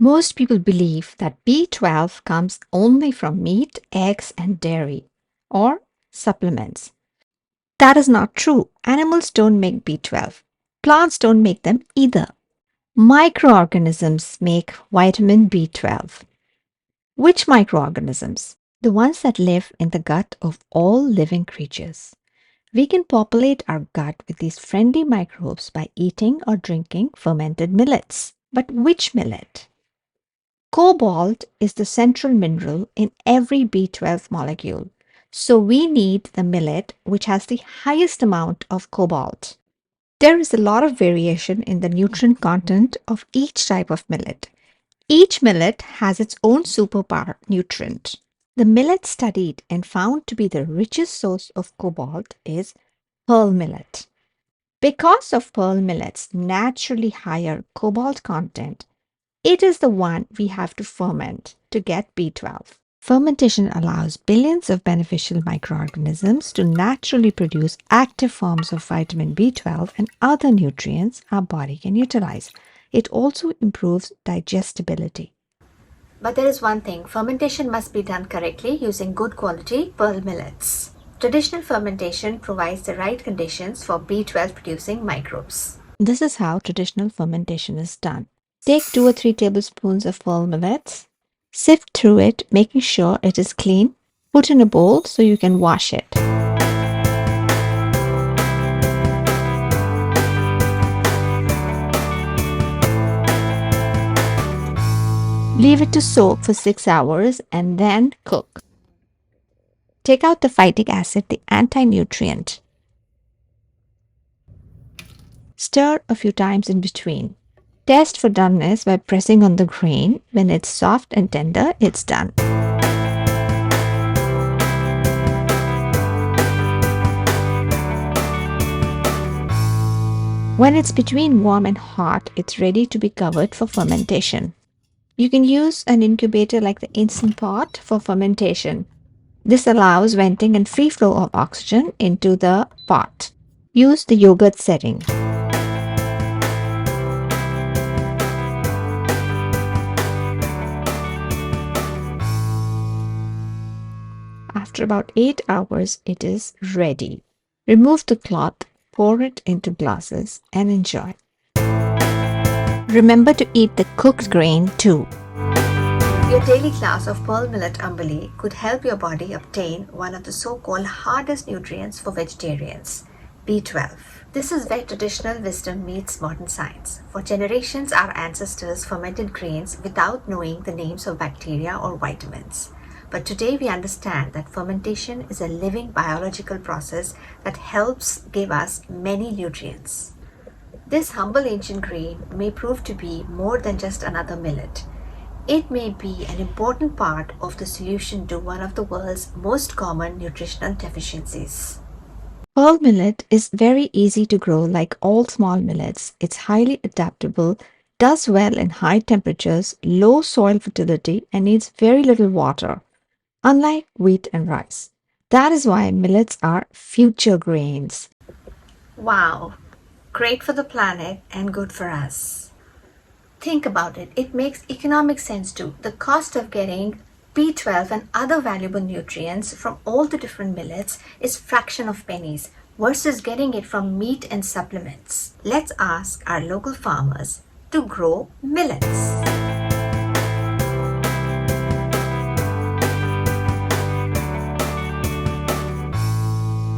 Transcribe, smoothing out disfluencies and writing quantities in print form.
Most people believe that B12 comes only from meat, eggs, and dairy, or supplements. That is not true. Animals don't make B12. Plants don't make them either. Microorganisms make vitamin B12. Which microorganisms? The ones that live in the gut of all living creatures. We can populate our gut with these friendly microbes by eating or drinking fermented millets. But which millet? Cobalt is the central mineral in every B12 molecule. So we need the millet which has the highest amount of cobalt. There is a lot of variation in the nutrient content of each type of millet. Each millet has its own superpower nutrient. The millet studied and found to be the richest source of cobalt is pearl millet. Because of pearl millet's naturally higher cobalt content, it is the one we have to ferment to get B12. Fermentation allows billions of beneficial microorganisms to naturally produce active forms of vitamin B12 and other nutrients our body can utilize. It also improves digestibility. But there is one thing, fermentation must be done correctly using good quality pearl millets. Traditional fermentation provides the right conditions for B12 producing microbes. This is how traditional fermentation is done. Take 2 or 3 tablespoons of pearl millets, sift through it, making sure it is clean. Put in a bowl so you can wash it. Leave it to soak for 6 hours and then cook. Take out the phytic acid, the anti-nutrient. Stir a few times in between. Test for doneness by pressing on the grain. When it's soft and tender, it's done. When it's between warm and hot, it's ready to be covered for fermentation. You can use an incubator like the Instant Pot for fermentation. This allows venting and free flow of oxygen into the pot. Use the yogurt setting. After about 8 hours, it is ready. Remove the cloth, pour it into glasses, and enjoy. Remember to eat the cooked grain too. Your daily class of pearl millet Ambali could help your body obtain one of the so-called hardest nutrients for vegetarians, B12. This is where traditional wisdom meets modern science. For generations, our ancestors fermented grains without knowing the names of bacteria or vitamins. But today we understand that fermentation is a living biological process that helps give us many nutrients. This humble ancient grain may prove to be more than just another millet. It may be an important part of the solution to one of the world's most common nutritional deficiencies. Pearl millet is very easy to grow like all small millets. It's highly adaptable, does well in high temperatures, low soil fertility, and needs very little water, unlike wheat and rice. That is why millets are future grains. Wow, great for the planet and good for us. Think about it, it makes economic sense too. The cost of getting B12 and other valuable nutrients from all the different millets is fraction of pennies versus getting it from meat and supplements. Let's ask our local farmers to grow millets.